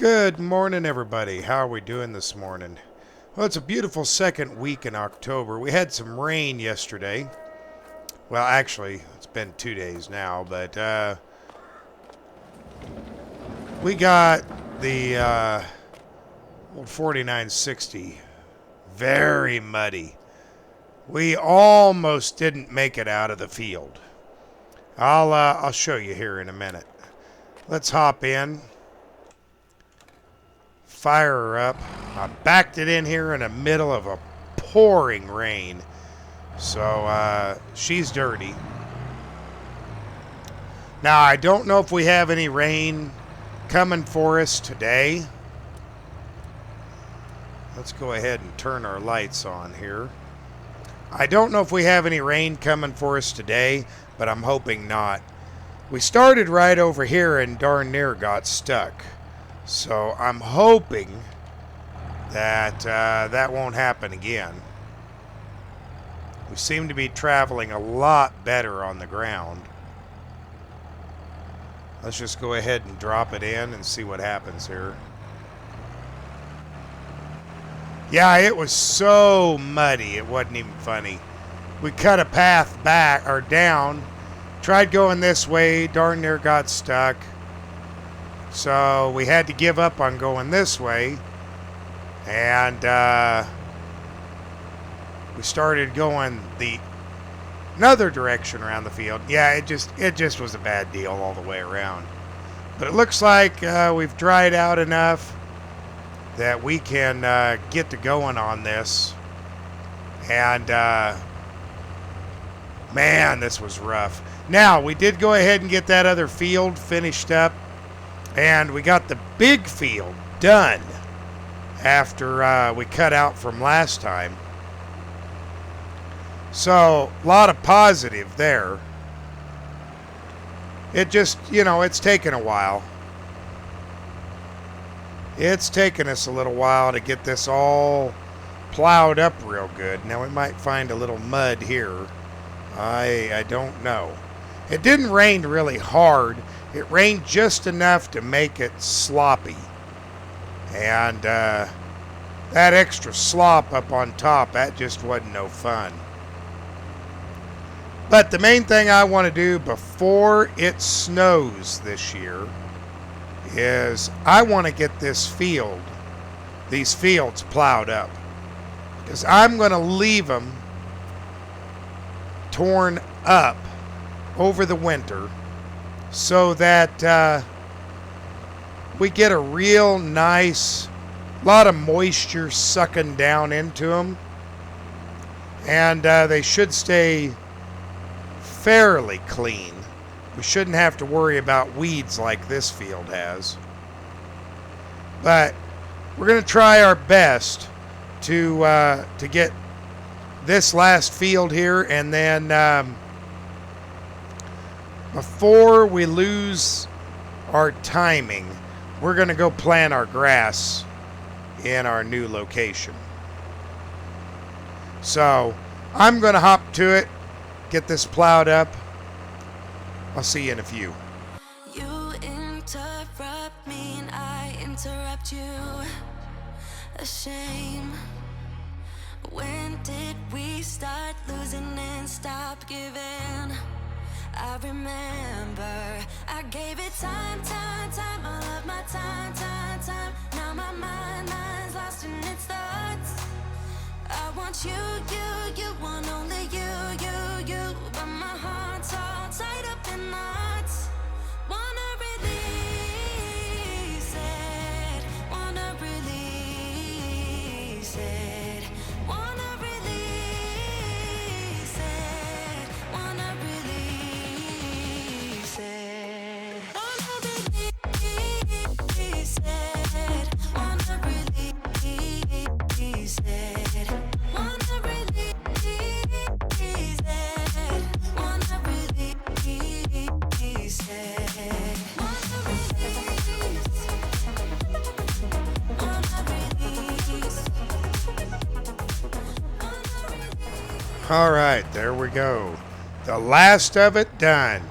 Good morning, everybody. How are we doing this morning? Well, it's a beautiful second week in October. We had some rain yesterday. Well, actually, it's been 2 days now, but we got the old 4960 very muddy. We almost didn't make it out of the field. I'll show you here in a minute. Let's hop in. Fire her up. I backed it in here in the middle of a pouring rain. So she's dirty. Now, I don't know if we have any rain coming for us today. Let's go ahead and turn our lights on here. I don't know if we have any rain coming for us today, but I'm hoping not. We started right over here and darn near got stuck. So I'm hoping that that won't happen again. We seem to be traveling a lot better on the ground. Let's just go ahead and drop it in and see what happens here. Yeah, it was so muddy, it wasn't even funny. We cut a path back or down, tried going this way, darn near got stuck. So we had to give up on going this way, and we started going another direction around the field. Yeah, it just was a bad deal all the way around. But it looks like we've dried out enough that we can get to going on this. And man, this was rough. Now, we did go ahead and get that other field finished up. And we got the big field done after we cut out from last time. So, a lot of positive there. It just, it's taken a while. It's taken us a little while to get this all plowed up real good. Now, we might find a little mud here. I don't know. It didn't rain really hard. It rained just enough to make it sloppy. And that extra slop up on top, that just wasn't no fun. But the main thing I want to do before it snows this year is I want to get these fields plowed up. Because I'm going to leave them torn up over the winter, so that we get a real nice, lot of moisture sucking down into them. And they should stay fairly clean. We shouldn't have to worry about weeds like this field has. But we're going to try our best to get this last field here, and then before we lose our timing, we're going to go plant our grass in our new location. So I'm going to hop to it, get this plowed up. I'll see you in a few. You interrupt me and I interrupt you. A shame. When did we start losing and stop giving? I remember I gave it time. I love my time. Now my mind's lost in its thoughts. I want you want only you. But my heart's all tied up in knots. Wanna release it. Wanna release it. Wanna release it. Wanna release it. Wanna release it. Wanna release it. Wanna release it. Wanna release it. Wanna release. All right, there we go. The last of it done.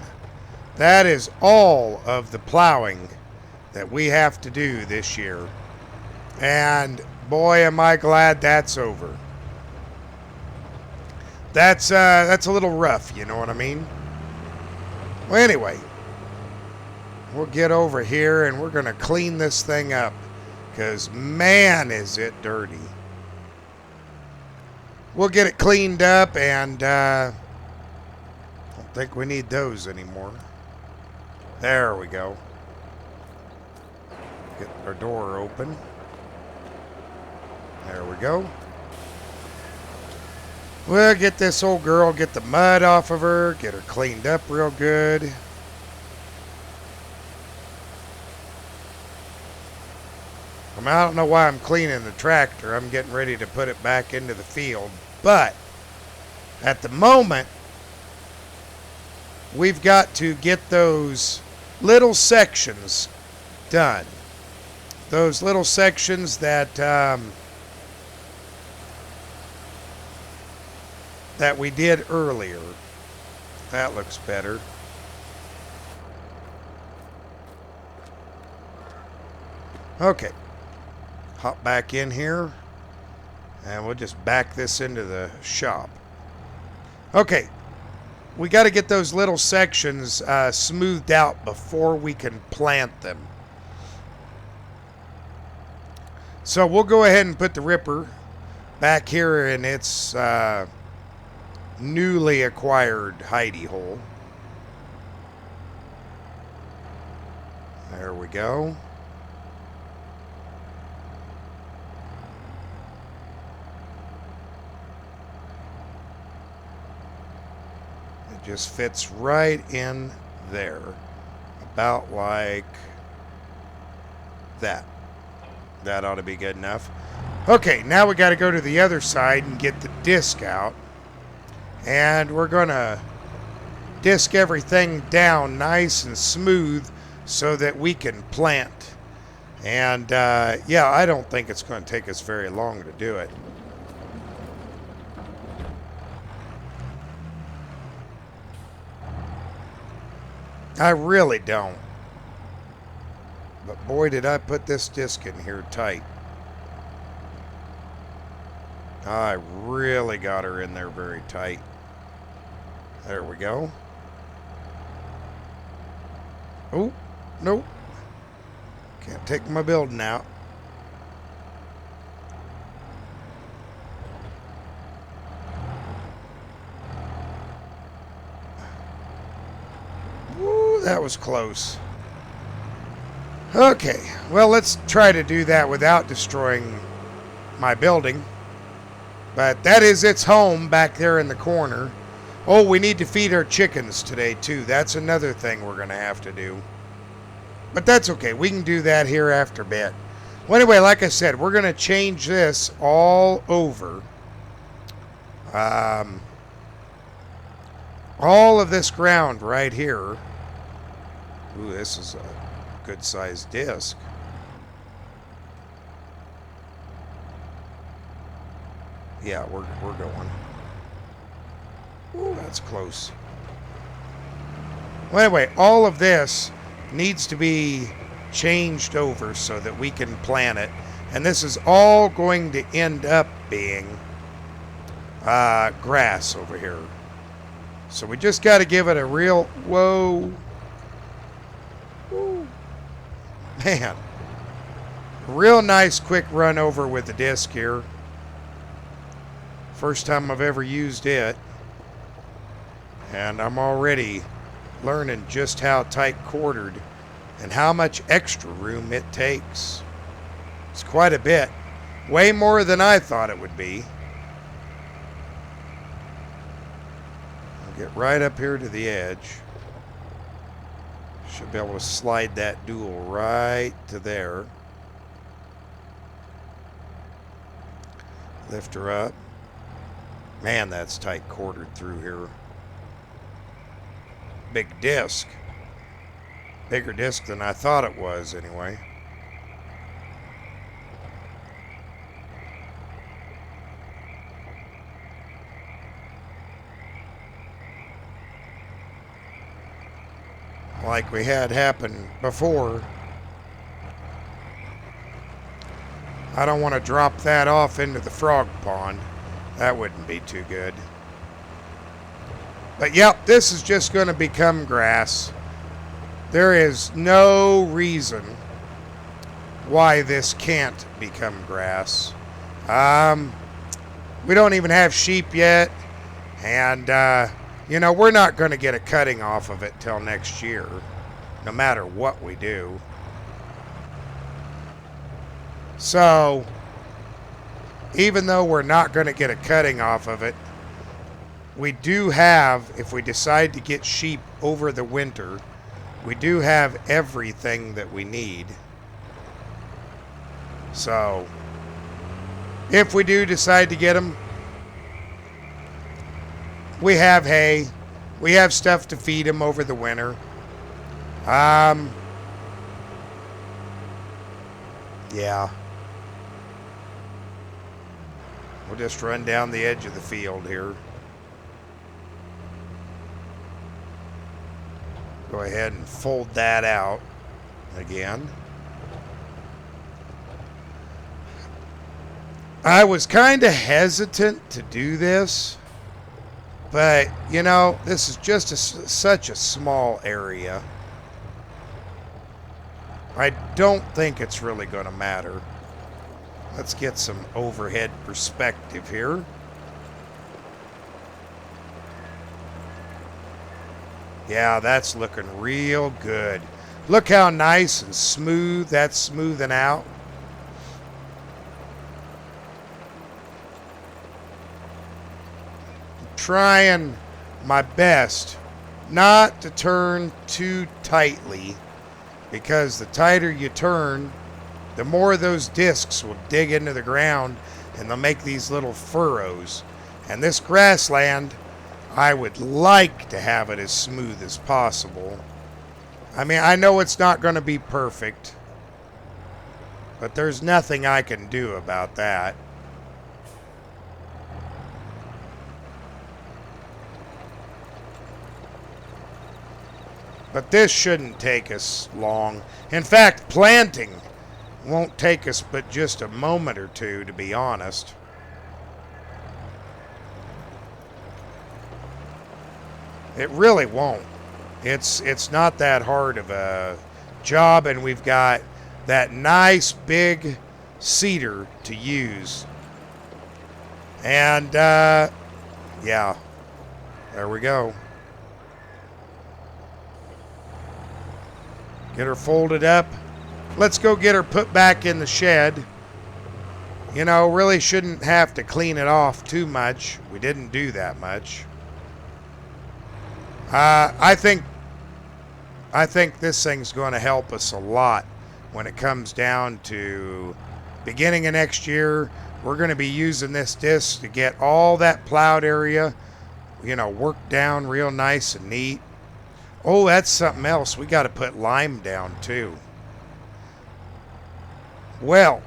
That is all of the plowing that we have to do this year. And boy, am I glad that's over. That's a little rough, you know what I mean? Well, anyway, we'll get over here and we're going to clean this thing up, because man, is it dirty. We'll get it cleaned up, and don't think we need those anymore. There we go. Get our door open. There we go. We'll get this old girl, get the mud off of her, get her cleaned up real good. I don't know why I'm cleaning the tractor. I'm getting ready to put it back into the field. But at the moment, we've got to get those little sections done. Those little sections that that we did earlier. That looks better. Okay. Hop back in here, and we'll just back this into the shop. Okay. We got to get those little sections smoothed out before we can plant them. So we'll go ahead and put the ripper back here in its newly acquired hidey hole. There we go. It just fits right in there, about like that. That ought to be good enough. Okay, now we got to go to the other side and get the disc out. And we're going to disc everything down nice and smooth so that we can plant. And yeah, I don't think it's going to take us very long to do it. I really don't. But boy, did I put this disc in here tight. I really got her in there very tight. There we go. Oh, nope. Can't take my building out. Woo, that was close. Okay, well, let's try to do that without destroying my building. But that is its home back there in the corner. Oh, we need to feed our chickens today, too. That's another thing we're going to have to do. But that's okay. We can do that here after a bit. Well, anyway, like I said, we're going to change this all over. All of this ground right here. Ooh, this is a good-sized disc. Yeah, we're going. Ooh, that's close. Well, anyway, all of this needs to be changed over so that we can plant it. And this is all going to end up being grass over here. So we just got to give it a real, whoa. Ooh. Man. Real nice quick run over with the disc here. First time I've ever used it. And I'm already learning just how tight quartered and how much extra room it takes. It's quite a bit. Way more than I thought it would be. I'll get right up here to the edge. Should be able to slide that dual right to there. Lift her up. Man, that's tight quartered through here. Big disc. Bigger disc than I thought it was, anyway. Like we had happen before, I don't want to drop that off into the frog pond. That wouldn't be too good. But yep, this is just going to become grass. There is no reason why this can't become grass. We don't even have sheep yet. And, you know, we're not going to get a cutting off of it till next year, no matter what we do. So, even though we're not going to get a cutting off of it, we do have, if we decide to get sheep over the winter, we do have everything that we need. So, if we do decide to get them, we have hay. We have stuff to feed them over the winter. Yeah. We'll just run down the edge of the field here. Go ahead and fold that out again. I was kind of hesitant to do this, but you know, this is just such a small area. I don't think it's really going to matter. Let's get some overhead perspective here. Yeah, that's looking real good. Look how nice and smooth that's smoothing out. Trying my best not to turn too tightly, because the tighter you turn, the more those discs will dig into the ground and they'll make these little furrows. And this grassland, I would like to have it as smooth as possible. I mean, I know it's not going to be perfect, but there's nothing I can do about that. But this shouldn't take us long. In fact, planting won't take us but just a moment or two, to be honest. It really won't. It's not that hard of a job, and we've got that nice big cedar to use. And, yeah, there we go. Get her folded up. Let's go get her put back in the shed. You know, really shouldn't have to clean it off too much. We didn't do that much. I think this thing's going to help us a lot when it comes down to beginning of next year. We're going to be using this disc to get all that plowed area, you know, worked down real nice and neat. Oh, that's something else. We got to put lime down too. Well,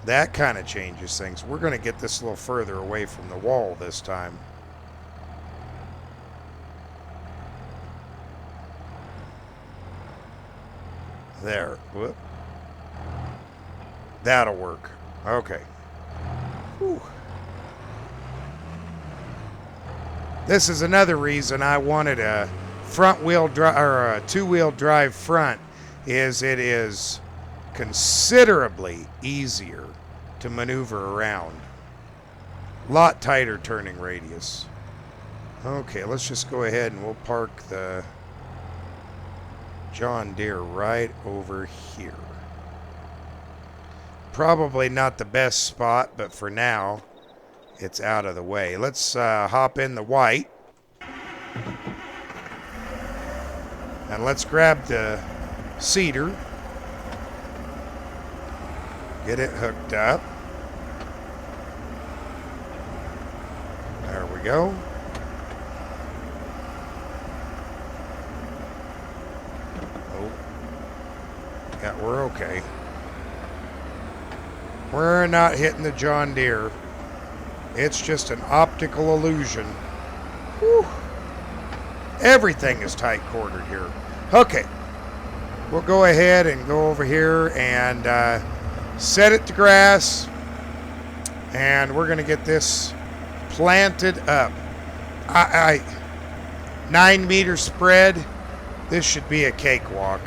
that kind of changes things. We're going to get this a little further away from the wall this time. There. Whoop. That'll work. Okay. Whew. This is another reason I wanted a front-wheel drive or a two-wheel drive front. Is it is considerably easier to maneuver around. A lot tighter turning radius. Okay, let's just go ahead and we'll park the John Deere right over here. Probably not the best spot, but for now, it's out of the way. Let's hop in the white. And let's grab the cedar. Get it hooked up. There we go. Oh. Yeah, we're okay. We're not hitting the John Deere. It's just an optical illusion. Whew. Everything is tight quartered here. Okay. We'll go ahead and go over here and set it to grass, and we're going to get this planted up. 9-meter spread. This should be a cakewalk.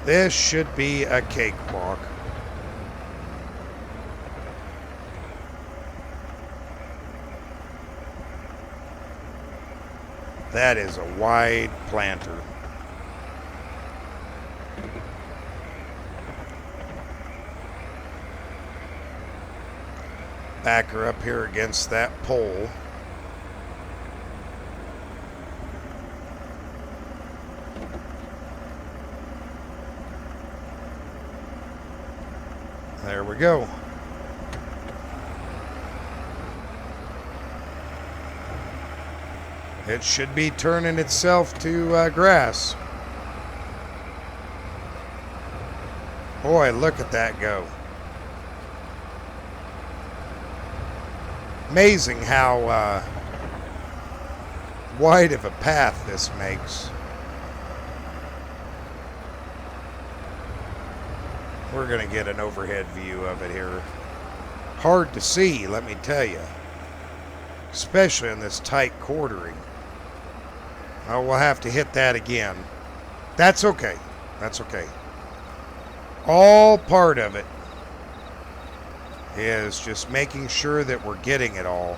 This should be a cakewalk. That is a wide planter. Back her up here against that pole. There we go. It should be turning itself to grass. Boy, look at that go. Amazing how wide of a path this makes. We're going to get an overhead view of it here. Hard to see, let me tell you. Especially in this tight quartering. Oh, we'll have to hit that again. That's okay. That's okay. All part of it is just making sure that we're getting it all.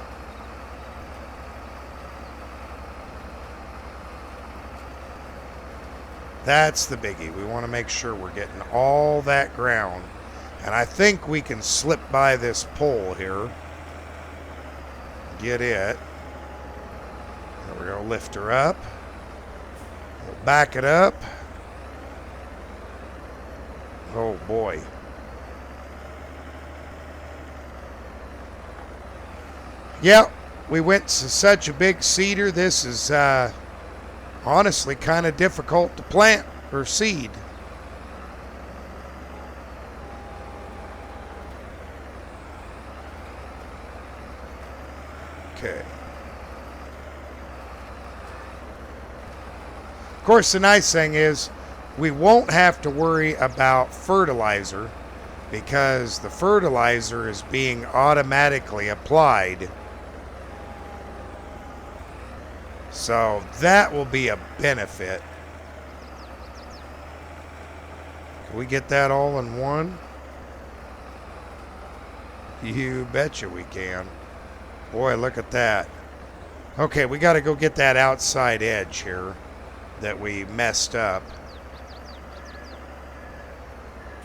That's the biggie. We want to make sure we're getting all that ground. And I think we can slip by this pole here. Get it. There we go. Lift her up. We'll back it up. Oh boy. Yep, we went to such a big cedar. This is honestly kind of difficult to plant or seed. Okay. Of course, the nice thing is we won't have to worry about fertilizer because the fertilizer is being automatically applied. So that will be a benefit. Can we get that all in one? You betcha we can. Boy, look at that. Okay, we got to go get that outside edge here that we messed up.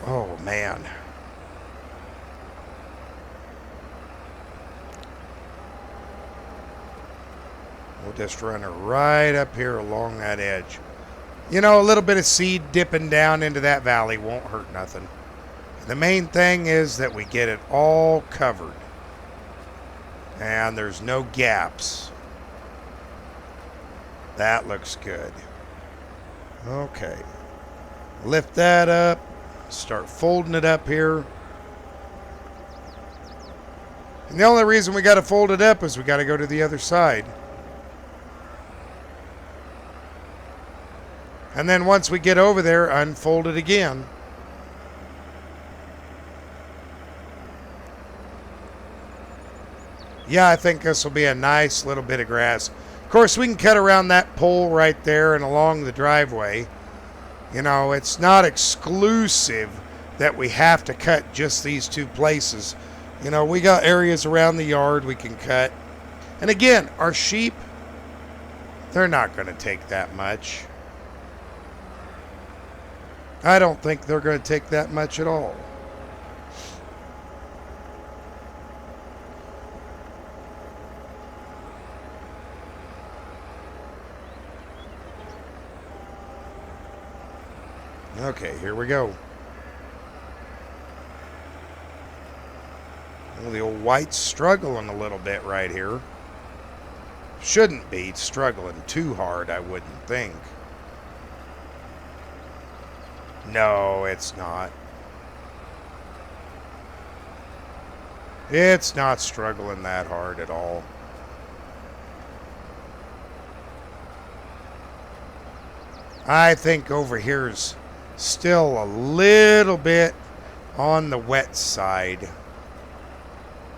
Oh, man. We'll just run her right up here along that edge. You know, a little bit of seed dipping down into that valley won't hurt nothing. The main thing is that we get it all covered. And there's no gaps. That looks good. Okay. Lift that up. Start folding it up here. And the only reason we got to fold it up is we got to go to the other side. And then once we get over there, unfold it again. Yeah, I think this will be a nice little bit of grass. Of course, we can cut around that pole right there and along the driveway. You know, it's not exclusive that we have to cut just these two places. You know, we got areas around the yard we can cut. And again, our sheep, they're not going to take that much. I don't think they're going to take that much at all. Okay, here we go. Well, the old white's struggling a little bit right here. Shouldn't be struggling too hard, I wouldn't think. No, it's not. It's not struggling that hard at all. I think over here's Still a little bit on the wet side.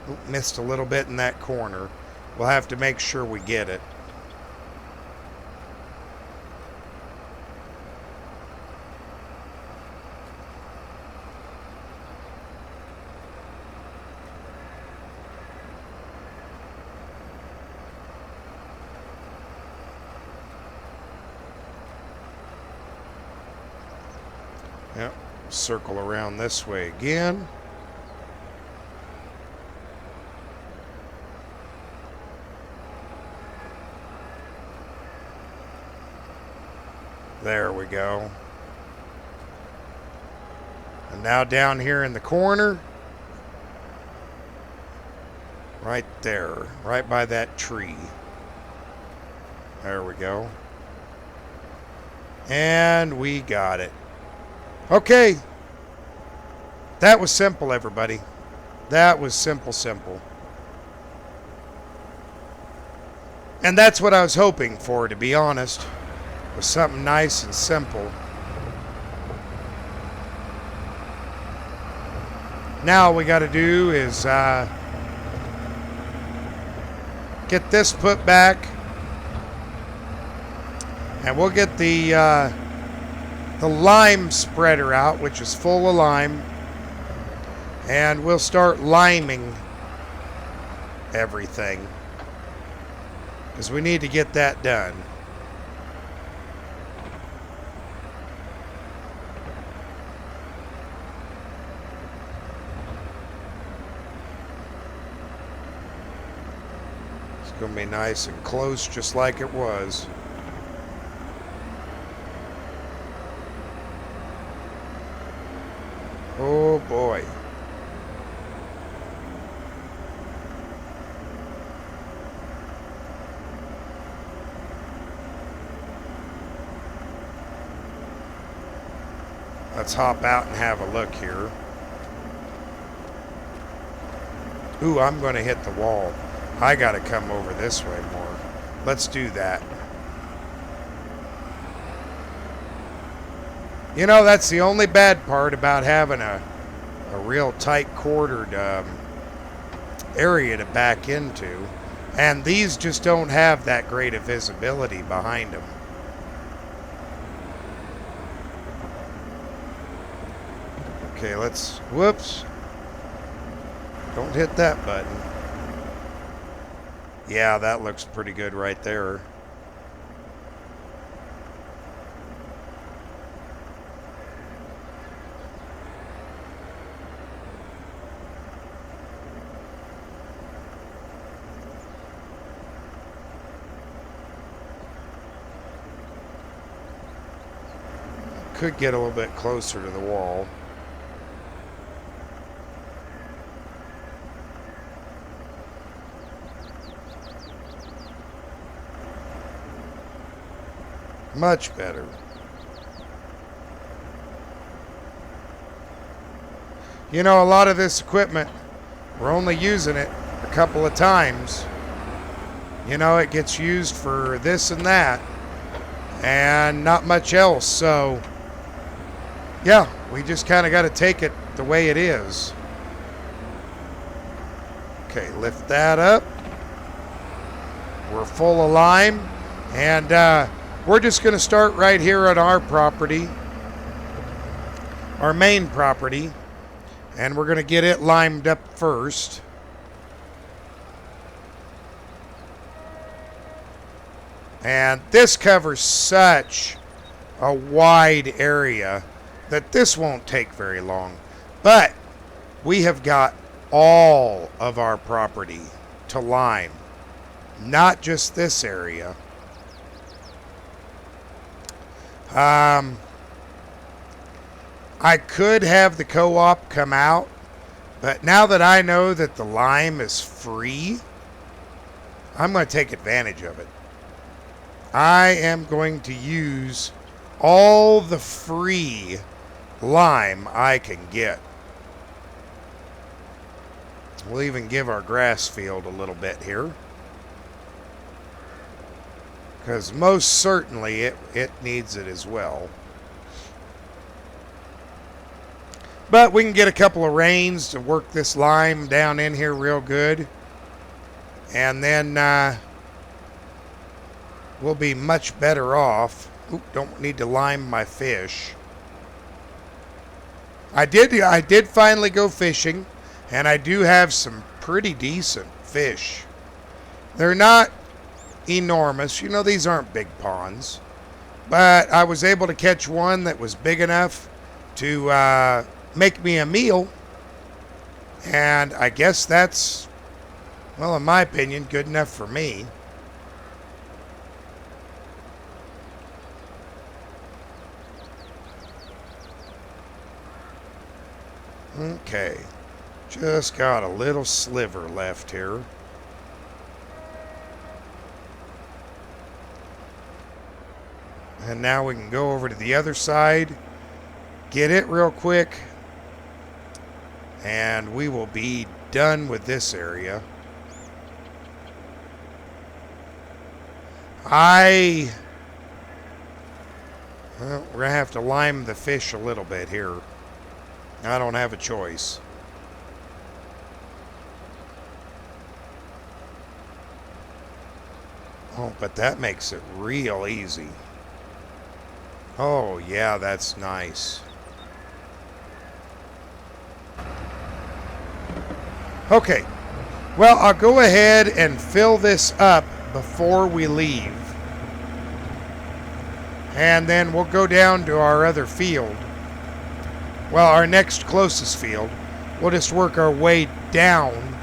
Oop, missed a little bit in that corner. We'll have to make sure we get it. Yep, circle around this way again. There we go. And now down here in the corner, right there, right by that tree. There we go. And we got it. Okay. That was simple, everybody. That was simple. And that's what I was hoping for, to be honest. Was something nice and simple. Now all we got to do is get this put back. And we'll get the lime spreader out, which is full of lime, and we'll start liming everything because we need to get that done. It's going to be nice and close, just like it was. Oh boy. Let's hop out and have a look here. Ooh, I'm going to hit the wall. I got to come over this way more. Let's do that. You know, that's the only bad part about having a real tight quartered area to back into. And these just don't have that great of visibility behind them. Okay, let's, whoops. Don't hit that button. Yeah, that looks pretty good right there. Could get a little bit closer to the wall. Much better. You know, a lot of this equipment, we're only using it a couple of times. You know, it gets used for this and that, and not much else. So, yeah, we just kind of got to take it the way it is. Okay, lift that up. We're full of lime, and we're just going to start right here on our property, our main property, and we're going to get it limed up first. And this covers such a wide area that this won't take very long. But we have got all of our property to lime, not just this area. I could have the co-op come out, but now that I know that the lime is free, I'm going to take advantage of it. I am going to use all the free lime I can get. We'll even give our grass field a little bit here, because most certainly it needs it as well. But we can get a couple of rains to work this lime down in here real good. And then we'll be much better off. Oop, don't need to lime my fish. I did finally go fishing, and I do have some pretty decent fish. They're not enormous. You know, these aren't big ponds. But I was able to catch one that was big enough to make me a meal. And I guess that's, well, in my opinion, good enough for me. Okay, just got a little sliver left here. And now we can go over to the other side, get it real quick, and we will be done with this area. Well, we're going to have to lime the fish a little bit here. I don't have a choice. Oh, but that makes it real easy. Oh, yeah, that's nice. Okay. Well, I'll go ahead and fill this up before we leave. And then we'll go down to our other field. Well, our next closest field. We'll just work our way down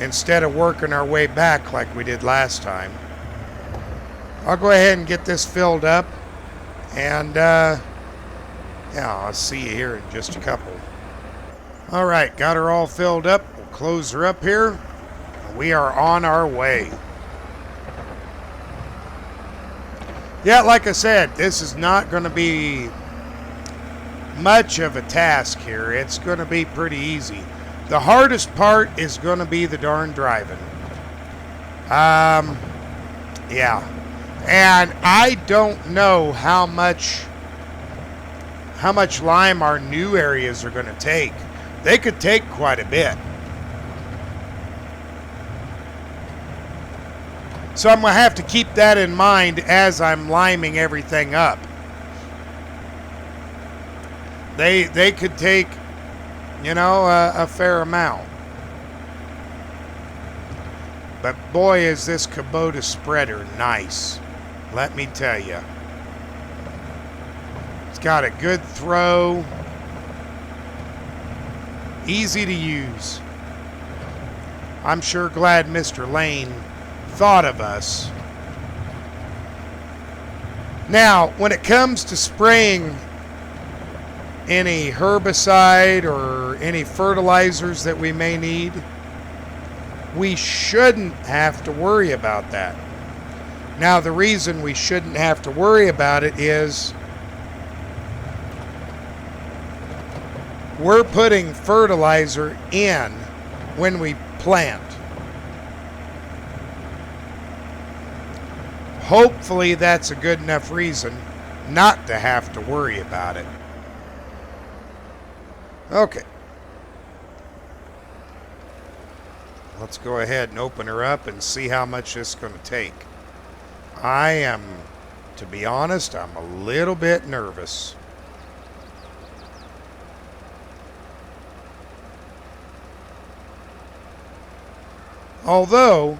instead of working our way back like we did last time. I'll go ahead and get this filled up. And, yeah, I'll see you here in just a couple. All right, got her all filled up. We'll close her up here. We are on our way. Yeah, like I said, this is not going to be much of a task here. It's going to be pretty easy. The hardest part is going to be the darn driving. Yeah. And I don't know how much lime our new areas are going to take. They could take quite a bit. So I'm going to have to keep that in mind as I'm liming everything up. They could take, you know, a fair amount. But boy, is this Kubota spreader nice. Let me tell you. It's got a good throw. Easy to use. I'm sure glad Mr. Lane thought of us. Now, when it comes to spraying any herbicide or any fertilizers that we may need, we shouldn't have to worry about that. Now, the reason we shouldn't have to worry about it is we're putting fertilizer in when we plant. Hopefully that's a good enough reason not to have to worry about it. Okay. Let's go ahead and open her up and see how much this is going to take. To be honest, I'm a little bit nervous. Although,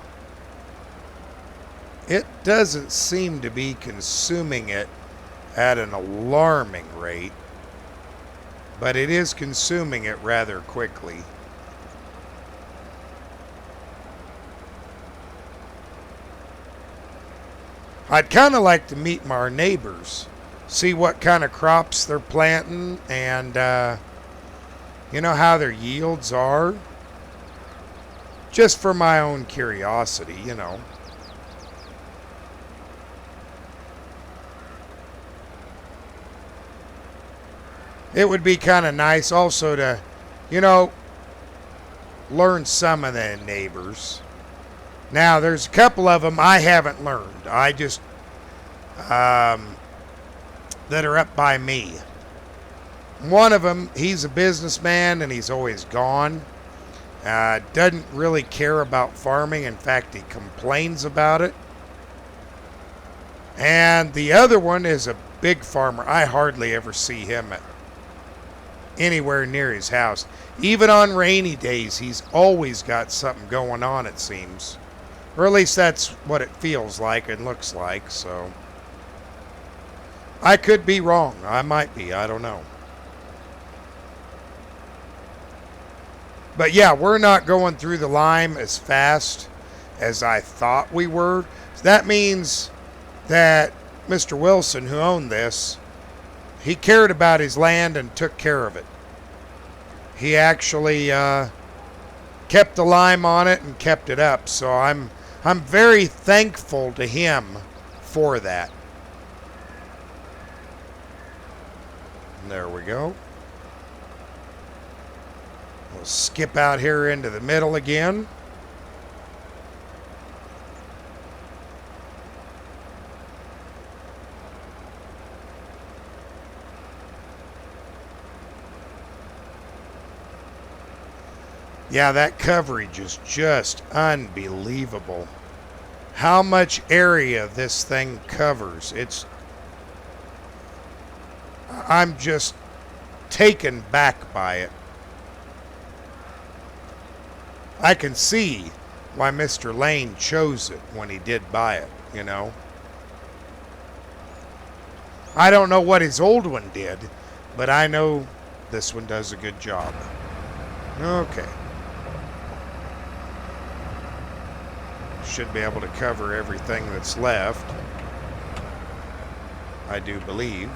it doesn't seem to be consuming it at an alarming rate, but it is consuming it rather quickly. I'd kind of like to meet our neighbors, see what kind of crops they're planting, and you know, how their yields are. Just for my own curiosity, you know. It would be kind of nice also to, you know, learn some of the neighbors. Now, there's a couple of them I haven't learned. I just, that are up by me. One of them, he's a businessman and he's always gone. Doesn't really care about farming. In fact, he complains about it. And the other one is a big farmer. I hardly ever see him anywhere near his house. Even on rainy days, he's always got something going on, it seems. Or at least that's what it feels like and looks like, so. I could be wrong. I might be. I don't know. But yeah, we're not going through the lime as fast as I thought we were. So that means that Mr. Wilson, who owned this, he cared about his land and took care of it. He actually kept the lime on it and kept it up. So I'm very thankful to him for that. And there we go. We'll skip out here into the middle again. Yeah, that coverage is just unbelievable. How much area this thing covers. I'm just taken back by it. I can see why Mr. Lane chose it when he did buy it, you know. I don't know what his old one did, but I know this one does a good job. Okay. Should be able to cover everything that's left. I do believe.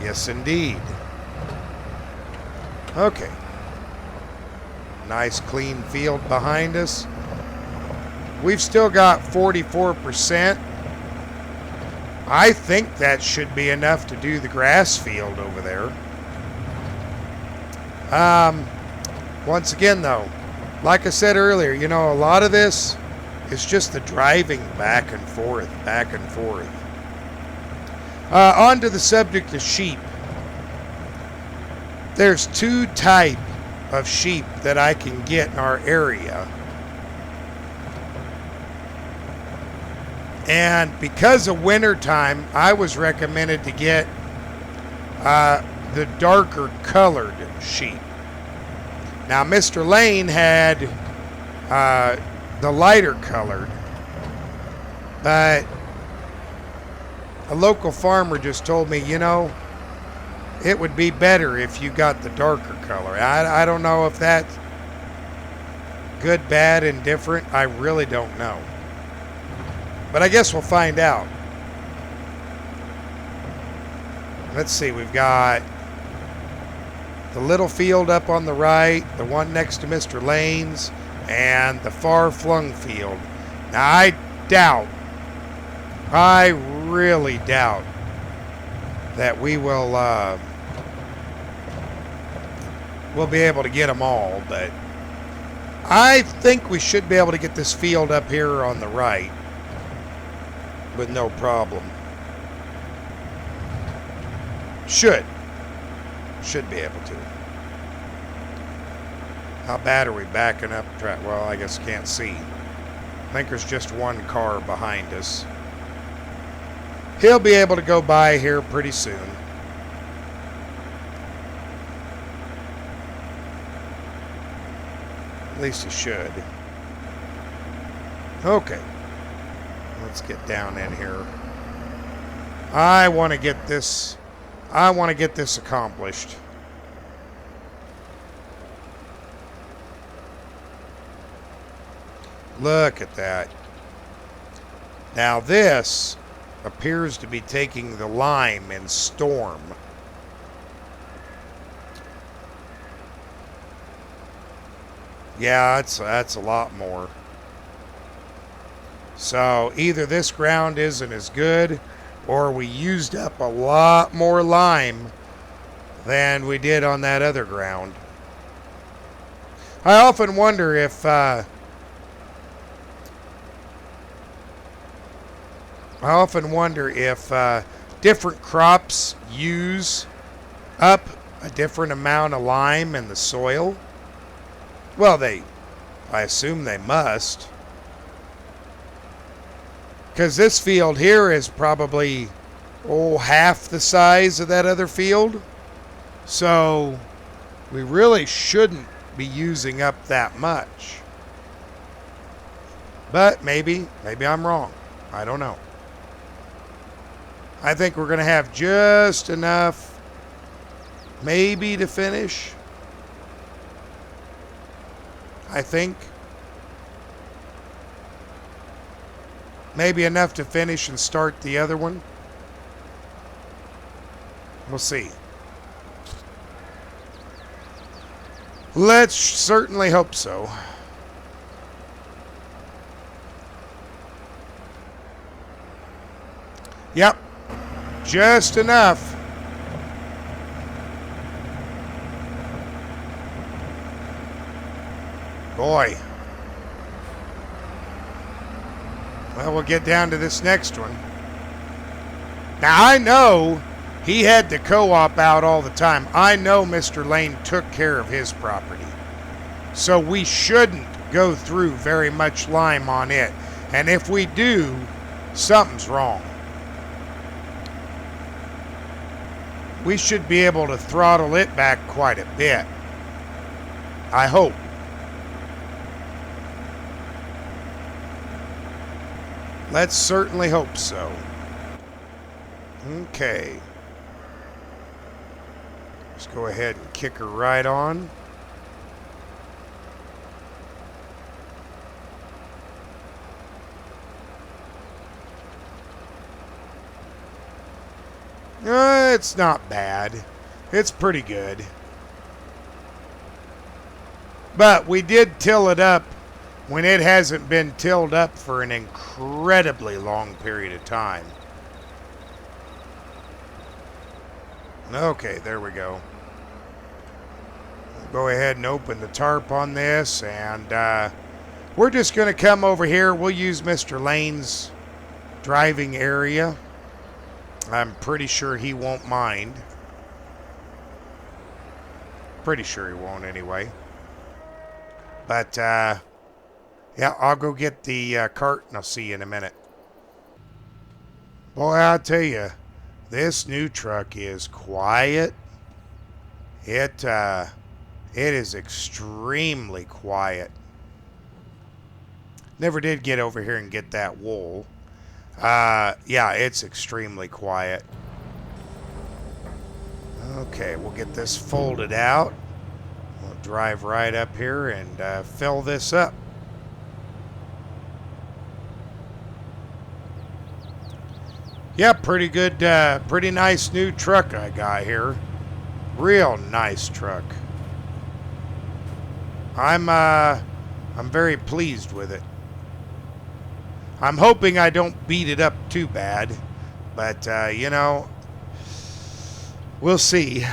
Yes, indeed. Okay. Nice clean field behind us. We've still got 44%. I think that should be enough to do the grass field over there. Once again, though, like I said earlier, you know, a lot of this is just the driving back and forth, back and forth. On to the subject of sheep. There's two types of sheep that I can get in our area. And because of winter time, I was recommended to get the darker colored sheep. Now, Mr. Lane had the lighter colored, but a local farmer just told me, you know, it would be better if you got the darker color. I don't know if that's good, bad, indifferent. I really don't know. But I guess we'll find out. Let's see, we've got the little field up on the right, the one next to Mr. Lane's, and the far-flung field. Now, I really doubt that we'll be able to get them all, but I think we should be able to get this field up here on the right with no problem. Should be able to. How bad are we backing up? Well, I guess can't see. I think there's just one car behind us. He'll be able to go by here pretty soon. At least he should. Okay. Let's get down in here. I want to get this accomplished. Look at that. Now this appears to be taking the lime in storm. Yeah, that's a lot more. So either this ground isn't as good, or we used up a lot more lime than we did on that other ground. I often wonder if different crops use up a different amount of lime in the soil? Well, I assume they must. Because this field here is probably, half the size of that other field. So we really shouldn't be using up that much. But maybe I'm wrong. I don't know. I think we're going to have just enough maybe to finish. I think. Maybe enough to finish and start the other one. We'll see. Let's certainly hope so. Yep. Just enough. Boy. Well, we'll get down to this next one. Now, I know he had the co-op out all the time. I know Mr. Lane took care of his property. So we shouldn't go through very much lime on it. And if we do, something's wrong. We should be able to throttle it back quite a bit. I hope. Let's certainly hope so. Okay. Let's go ahead and kick her right on. It's not bad. It's pretty good. But we did till it up when it hasn't been tilled up for an incredibly long period of time. Okay, there we go. We'll go ahead and open the tarp on this, and we're just going to come over here. We'll use Mr. Lane's driving area. I'm pretty sure he won't mind. Pretty sure he won't anyway. But, yeah, I'll go get the cart and I'll see you in a minute. Boy, I'll tell you, this new truck is quiet. It is extremely quiet. Never did get over here and get that wool. Yeah, it's extremely quiet. Okay, we'll get this folded out. We'll drive right up here and fill this up. Yeah, pretty good, pretty nice new truck I got here. Real nice truck. I'm very pleased with it. I'm hoping I don't beat it up too bad, but, you know, we'll see.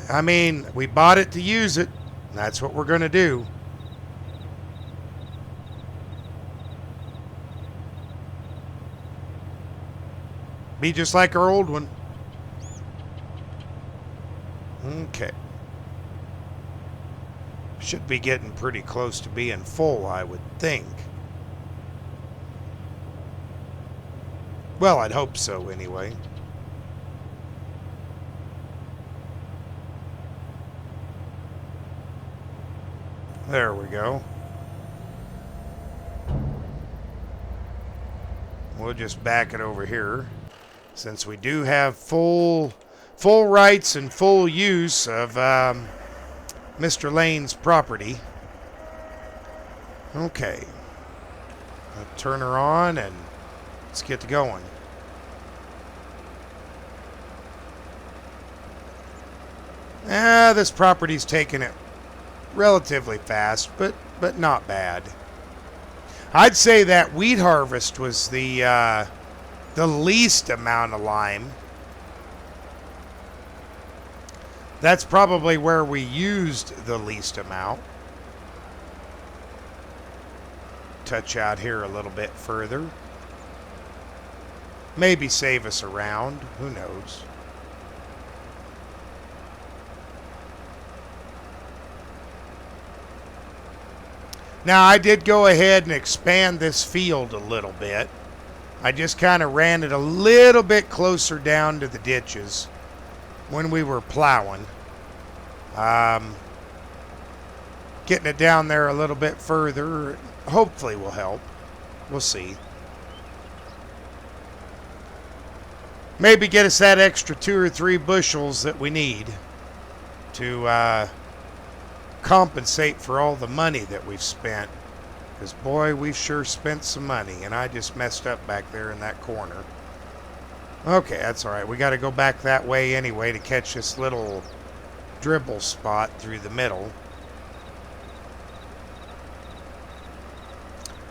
I mean, we bought it to use it. That's what we're going to do. Be just like our old one. Okay. Should be getting pretty close to being full, I would think. Well, I'd hope so, anyway. There we go. We'll just back it over here, since we do have full rights and full use of Mr. Lane's property. Okay. I'll turn her on and let's get to going. This property's taking it relatively fast, but not bad. I'd say that wheat harvest was the least amount of lime. That's probably where we used the least amount. Touch out here a little bit further. Maybe save us around. Who knows? Now, I did go ahead and expand this field a little bit. I just kind of ran it a little bit closer down to the ditches when we were plowing. Getting it down there a little bit further hopefully will help. We'll see. Maybe get us that extra 2 or 3 bushels that we need to compensate for all the money that we've spent. Because, boy, we've sure spent some money, and I just messed up back there in that corner. Okay, that's all right. We got to go back that way anyway to catch this little dribble spot through the middle.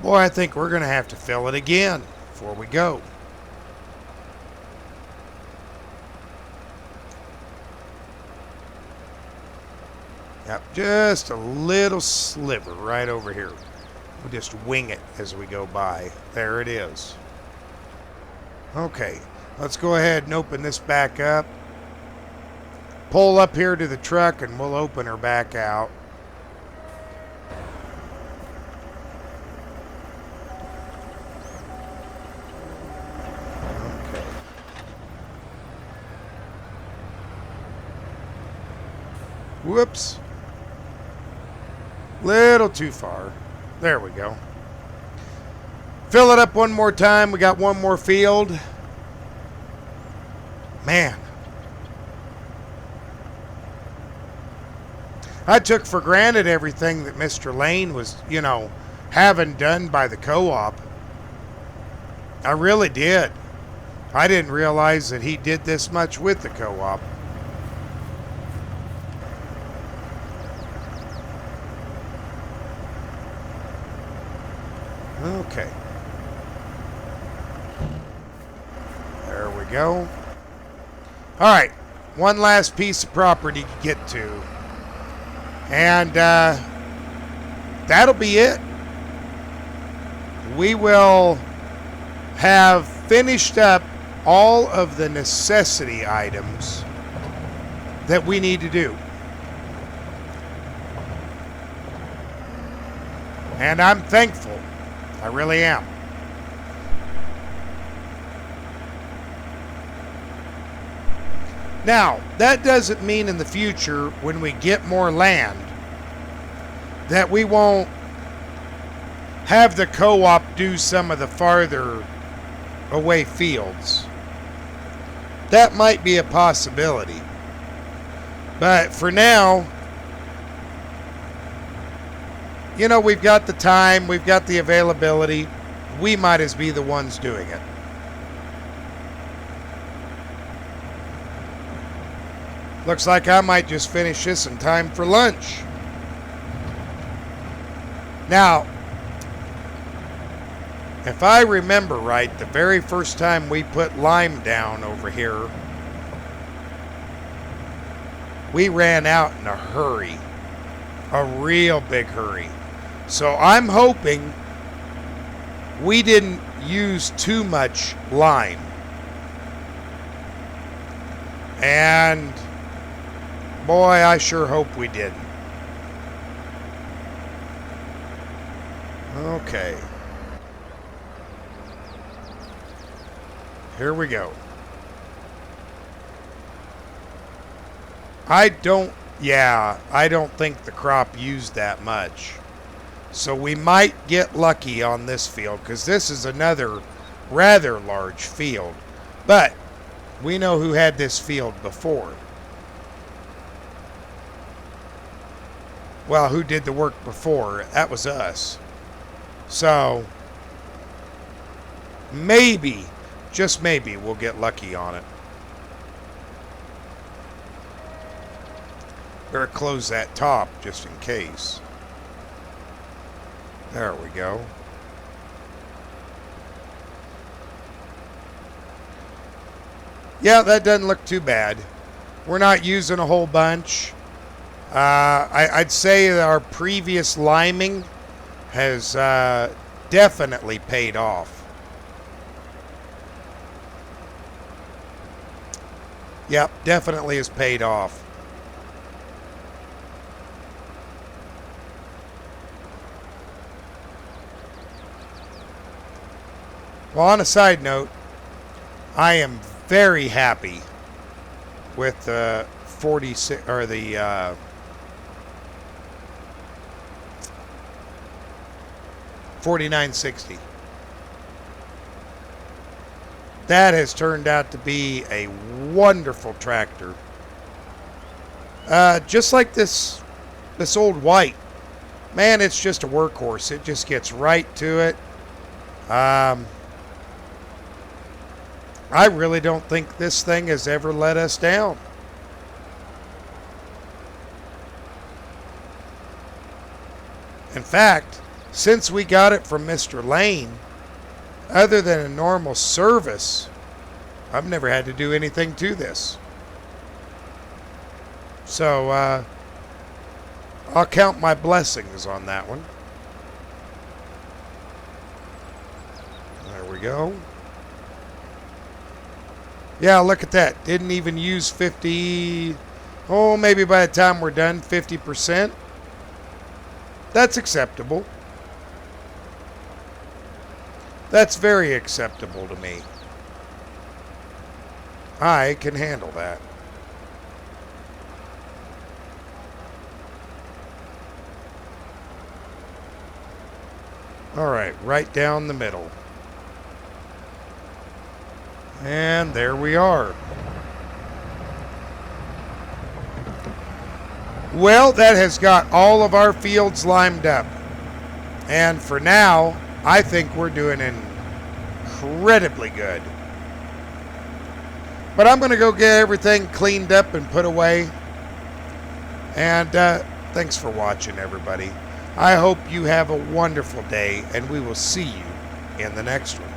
Boy, I think we're going to have to fill it again before we go. Yep, just a little sliver right over here. We'll just wing it as we go by. There it is. Okay, let's go ahead and open this back up. Pull up here to the truck and we'll open her back out. Okay. Whoops. Little too far. There we go. Fill it up one more time. We got one more field. Man. I took for granted everything that Mr. Lane was, having done by the co-op. I really did. I didn't realize that he did this much with the co-op. Okay. There we go. All right. One last piece of property to get to. And that'll be it. We will have finished up all of the necessity items that we need to do. And I'm thankful. I really am. Now, that doesn't mean in the future, when we get more land, that we won't have the co-op do some of the farther away fields. That might be a possibility. But for now, we've got the time, we've got the availability. We might as be the ones doing it. Looks like I might just finish this in time for lunch. Now, if I remember right, the very first time we put lime down over here, we ran out in a hurry. A real big hurry. So I'm hoping we didn't use too much lime. And boy, I sure hope we didn't. Okay. Here we go. I don't think the crop used that much. So we might get lucky on this field because this is another rather large field. But we know who had this field before. Well, who did the work before? That was us. So maybe, just maybe, we'll get lucky on it. Better close that top just in case. There we go. Yeah, that doesn't look too bad. We're not using a whole bunch. I'd say that our previous liming has definitely paid off. Yep, definitely has paid off. Well, on a side note, I am very happy with the 46 or the 4960. That has turned out to be a wonderful tractor. Just like this old white. Man, it's just a workhorse. It just gets right to it. I really don't think this thing has ever let us down. In fact, since we got it from Mr. Lane, other than a normal service, I've never had to do anything to this. So, I'll count my blessings on that one. There we go. Yeah, look at that. Didn't even use 50. Oh, maybe by the time we're done, 50%. That's acceptable. That's very acceptable to me. I can handle that. All right, right down the middle. And there we are. Well, that has got all of our fields limed up. And for now, I think we're doing incredibly good. But I'm going to go get everything cleaned up and put away. And thanks for watching, everybody. I hope you have a wonderful day, and we will see you in the next one.